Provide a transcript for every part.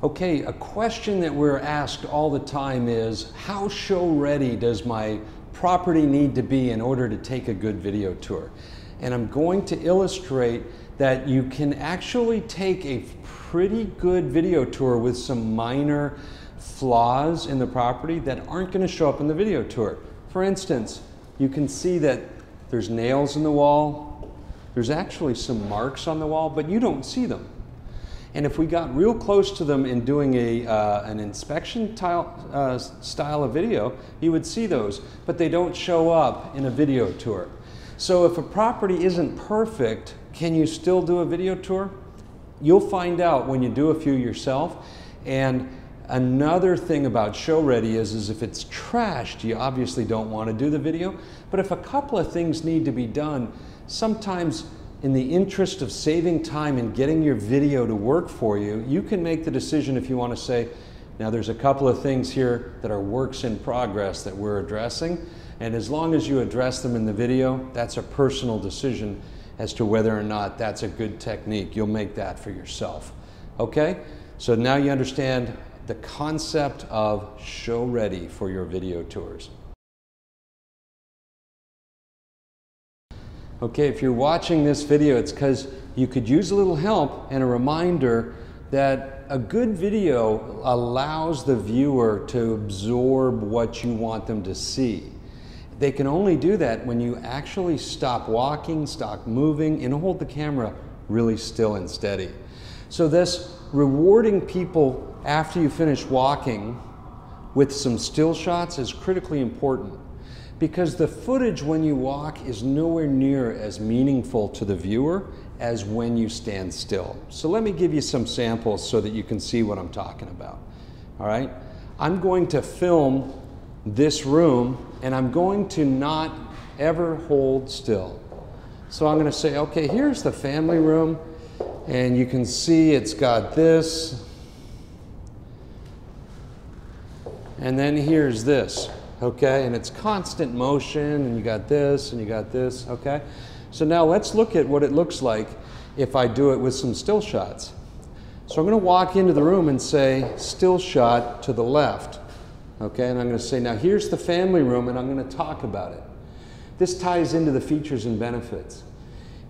Okay, a question that we're asked all the time is, how show ready does my property need to be in order to take a good video tour? And I'm going to illustrate that you can actually take a pretty good video tour with some minor flaws in the property that aren't going to show up in the video tour. For instance, you can see that there's nails in the wall. There's actually some marks on the wall, but you don't see them. And if we got real close to them in doing an inspection style of video, you would see those, but they don't show up in a video tour. So if a property isn't perfect, can you still do a video tour? You'll find out when you do a few yourself. And another thing about show ready is if it's trashed, you obviously don't want to do the video. But if a couple of things need to be done, sometimes in the interest of saving time and getting your video to work for you, you can make the decision if you want to say, now there's a couple of things here that are works in progress that we're addressing, and as long as you address them in the video, that's a personal decision as to whether or not that's a good technique. You'll make that for yourself. Okay? So now you understand the concept of show ready for your video tours. Okay, if you're watching this video, it's because you could use a little help and a reminder that a good video allows the viewer to absorb what you want them to see. They can only do that when you actually stop walking, stop moving, and hold the camera really still and steady. So this rewarding people after you finish walking with some still shots is critically important, because the footage when you walk is nowhere near as meaningful to the viewer as when you stand still. So let me give you some samples so that you can see what I'm talking about. All right? I'm going to film this room, and I'm going to not ever hold still. So I'm going to say, okay, here's the family room, and you can see it's got this, and then here's this. Okay, and it's constant motion, and you got this, and you got this, okay? So now let's look at what it looks like if I do it with some still shots. So I'm going to walk into the room and say, still shot to the left, okay? And I'm going to say, now here's the family room, and I'm going to talk about it. This ties into the features and benefits.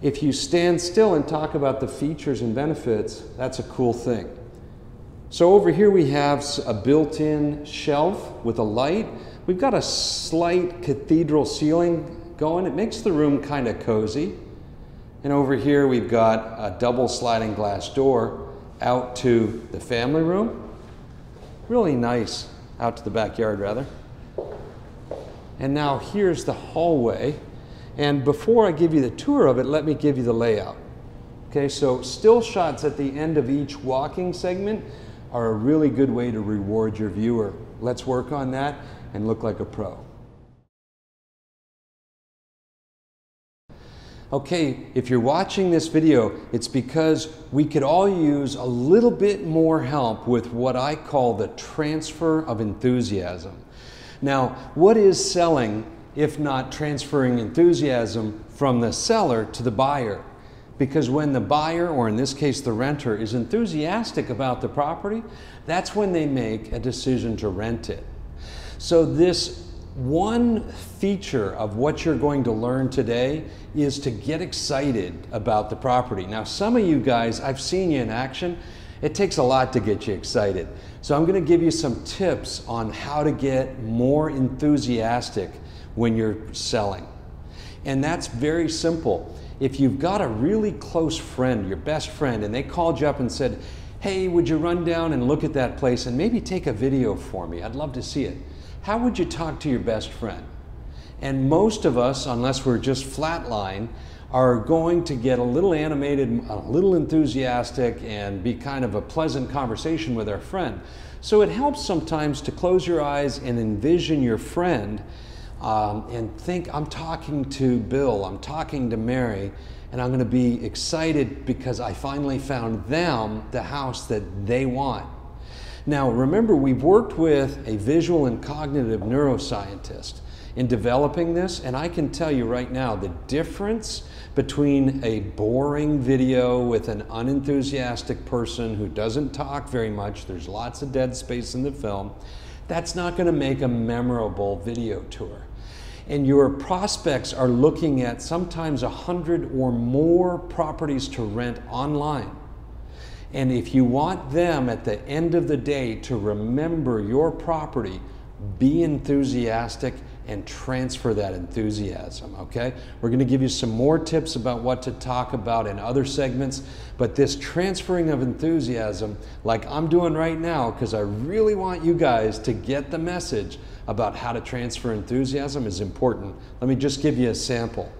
If you stand still and talk about the features and benefits, that's a cool thing. So over here we have a built-in shelf with a light. We've got a slight cathedral ceiling going. It makes the room kind of cozy. And over here we've got a double sliding glass door out to the family room. Really nice, out to the backyard rather. And now here's the hallway. And before I give you the tour of it, let me give you the layout. Okay, so still shots at the end of each walking segment are a really good way to reward your viewer. Let's work on that and look like a pro. Okay, if you're watching this video, it's because we could all use a little bit more help with what I call the transfer of enthusiasm. Now, what is selling if not transferring enthusiasm from the seller to the buyer? Because when the buyer, or in this case the renter, is enthusiastic about the property, that's when they make a decision to rent it. So this one feature of what you're going to learn today is to get excited about the property. Now some of you guys, I've seen you in action. It takes a lot to get you excited. So I'm going to give you some tips on how to get more enthusiastic when you're selling. And that's very simple. If you've got a really close friend, your best friend, and they called you up and said, hey, would you run down and look at that place and maybe take a video for me? I'd love to see it. How would you talk to your best friend? And most of us, unless we're just flatline, are going to get a little animated, a little enthusiastic, and be kind of a pleasant conversation with our friend. So it helps sometimes to close your eyes and envision your friend and think, I'm talking to Bill, I'm talking to Mary, and I'm going to be excited because I finally found them the house that they want. Now remember, we've worked with a visual and cognitive neuroscientist, in developing this, and I can tell you right now the difference between a boring video with an unenthusiastic person who doesn't talk very much, there's lots of dead space in the film, that's not going to make a memorable video tour. And your prospects are looking at sometimes 100 or more properties to rent online. And if you want them at the end of the day to remember your property, be enthusiastic and transfer that enthusiasm, okay? We're going to give you some more tips about what to talk about in other segments, but this transferring of enthusiasm, like I'm doing right now, because I really want you guys to get the message about how to transfer enthusiasm, is important. Let me just give you a sample,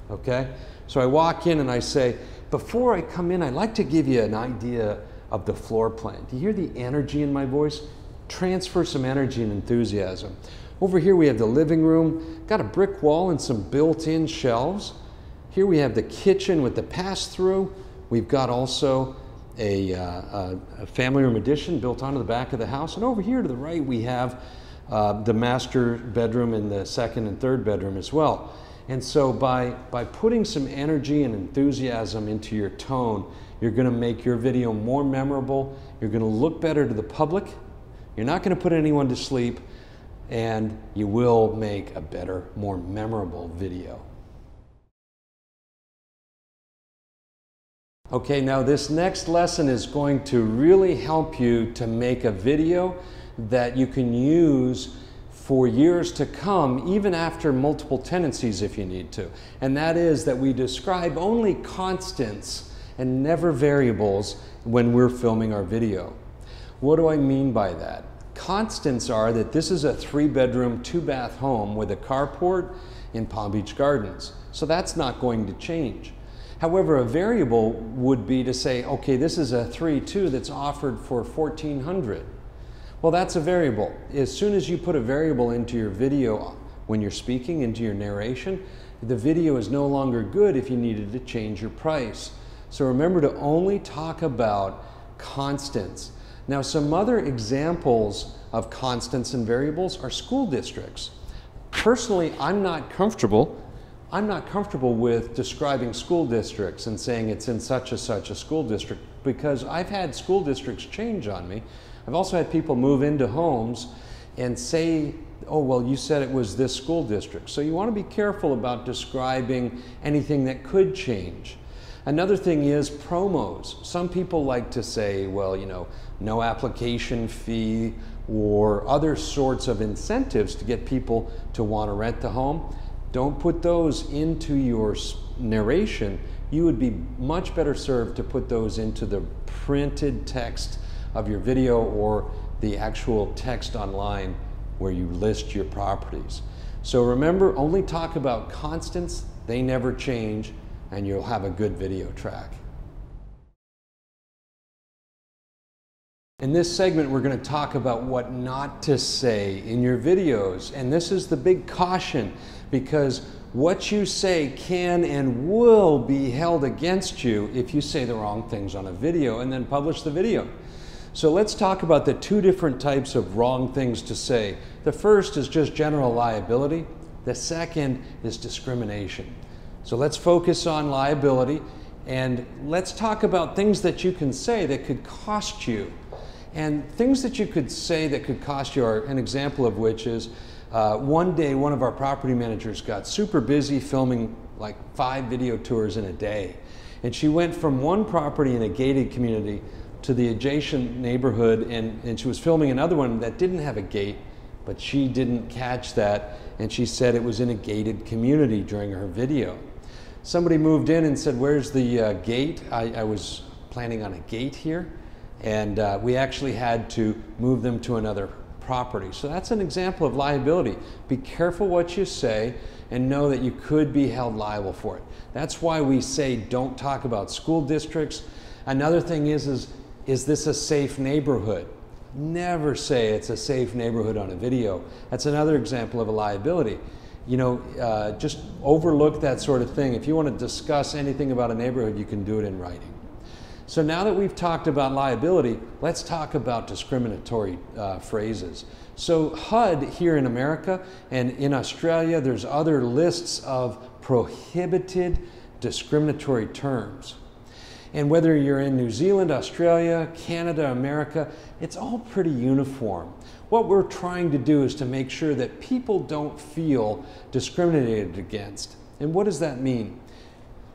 okay? So I walk in and I say, before I come in, I'd like to give you an idea of the floor plan. Do you hear the energy in my voice? Transfer some energy and enthusiasm. Over here we have the living room, got a brick wall and some built-in shelves. Here we have the kitchen with the pass-through. We've got also a family room addition built onto the back of the house. And over here to the right we have the master bedroom and the second and third bedroom as well. And so by putting some energy and enthusiasm into your tone, you're going to make your video more memorable. You're going to look better to the public. You're not going to put anyone to sleep, and you will make a better, more memorable video. Okay, now this next lesson is going to really help you to make a video that you can use for years to come, even after multiple tenancies if you need to. And that is that we describe only constants and never variables when we're filming our video. What do I mean by that? Constants are that this is a 3-bedroom, 2-bath home with a carport in Palm Beach Gardens. So that's not going to change. However, a variable would be to say, okay, this is a 3-2 that's offered for $1,400. Well, that's a variable. As soon as you put a variable into your video when you're speaking, into your narration, the video is no longer good if you needed to change your price. So remember to only talk about constants. Now, some other examples of constants and variables are school districts. Personally, I'm not comfortable with describing school districts and saying it's in such a school district, because I've had school districts change on me. I've also had people move into homes and say, oh, well, you said it was this school district. So you want to be careful about describing anything that could change. Another thing is promos. Some people like to say, well, you know, no application fee or other sorts of incentives to get people to want to rent the home. Don't put those into your narration. You would be much better served to put those into the printed text of your video or the actual text online where you list your properties. So remember, only talk about constants, they never change, and you'll have a good video track. In this segment, we're going to talk about what not to say in your videos. And this is the big caution, because what you say can and will be held against you if you say the wrong things on a video and then publish the video. So let's talk about the 2 different types of wrong things to say. The first is just general liability. The second is discrimination. So let's focus on liability, and let's talk about things that you can say that could cost you. And things that you could say that could cost you are an example of which is one day one of our property managers got super busy filming like 5 video tours in a day. And she went from one property in a gated community to the adjacent neighborhood, and she was filming another one that didn't have a gate, but she didn't catch that, and she said it was in a gated community during her video. Somebody moved in and said, where's the gate? I was planning on a gate here, and we actually had to move them to another property. So that's an example of liability. Be careful what you say and know that you could be held liable for it. That's why we say don't talk about school districts. Another thing is this a safe neighborhood? Never say it's a safe neighborhood on a video. That's another example of a liability. You know, just overlook that sort of thing. If you want to discuss anything about a neighborhood, you can do it in writing. So now that we've talked about liability, let's talk about discriminatory phrases. So HUD here in America and in Australia, there's other lists of prohibited discriminatory terms. And whether you're in New Zealand, Australia, Canada, America, it's all pretty uniform. What we're trying to do is to make sure that people don't feel discriminated against. And what does that mean?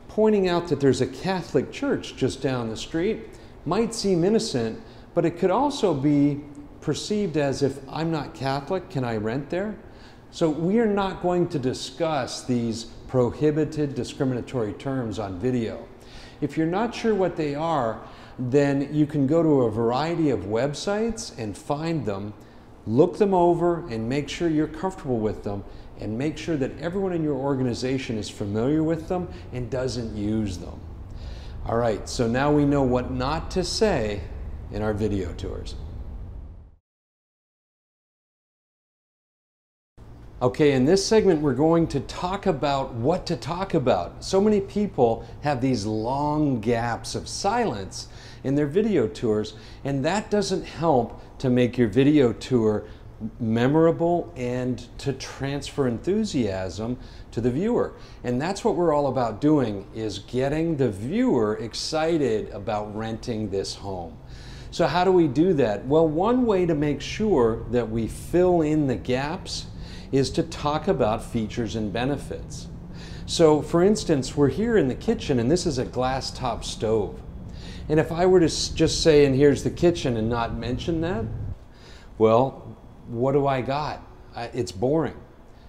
Pointing out that there's a Catholic church just down the street might seem innocent, but it could also be perceived as, if I'm not Catholic, can I rent there? So we are not going to discuss these prohibited discriminatory terms on video. If you're not sure what they are, then you can go to a variety of websites and find them, look them over and make sure you're comfortable with them, and make sure that everyone in your organization is familiar with them and doesn't use them. All right, so now we know what not to say in our video tours. Okay, in this segment we're going to talk about what to talk about. So many people have these long gaps of silence in their video tours, and that doesn't help to make your video tour memorable and to transfer enthusiasm to the viewer. And that's what we're all about doing, is getting the viewer excited about renting this home. So how do we do that? Well, one way to make sure that we fill in the gaps is to talk about features and benefits. So for instance, we're here in the kitchen and this is a glass top stove. And if I were to just say, and here's the kitchen, and not mention that, well, what do I got? It's boring.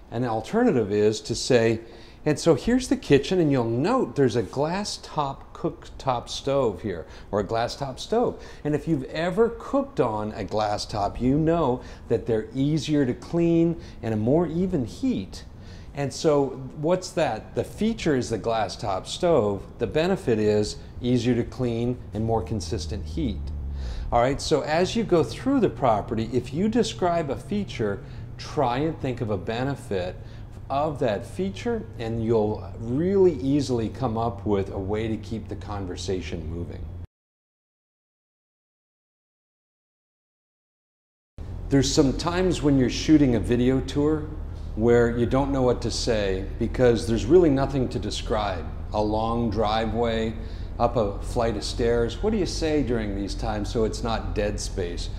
An alternative is to say, and so here's the kitchen, and you'll note there's a glass top cooktop stove here, or a glass top stove. And if you've ever cooked on a glass top, you know that they're easier to clean and a more even heat. And so what's that? The feature is the glass top stove. The benefit is easier to clean and more consistent heat. All right, so as you go through the property, if you describe a feature, try and think of a benefit of that feature, and you'll really easily come up with a way to keep the conversation moving. There's some times when you're shooting a video tour where you don't know what to say because there's really nothing to describe. A long driveway, up a flight of stairs. What do you say during these times so it's not dead space?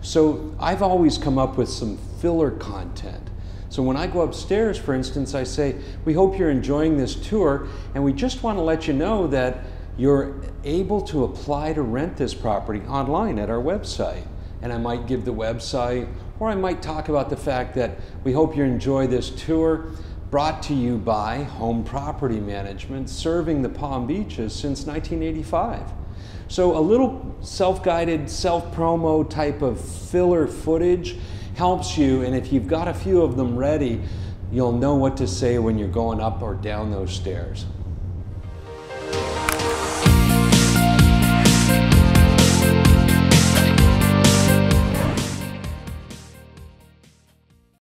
So I've always come up with some filler content. So when I go upstairs, for instance, I say, we hope you're enjoying this tour, and we just want to let you know that you're able to apply to rent this property online at our website. And I might give the website, or I might talk about the fact that we hope you enjoy this tour, brought to you by Home Property Management, serving the Palm Beaches since 1985. So a little self-guided, self-promo type of filler footage helps you, and if you've got a few of them ready, you'll know what to say when you're going up or down those stairs.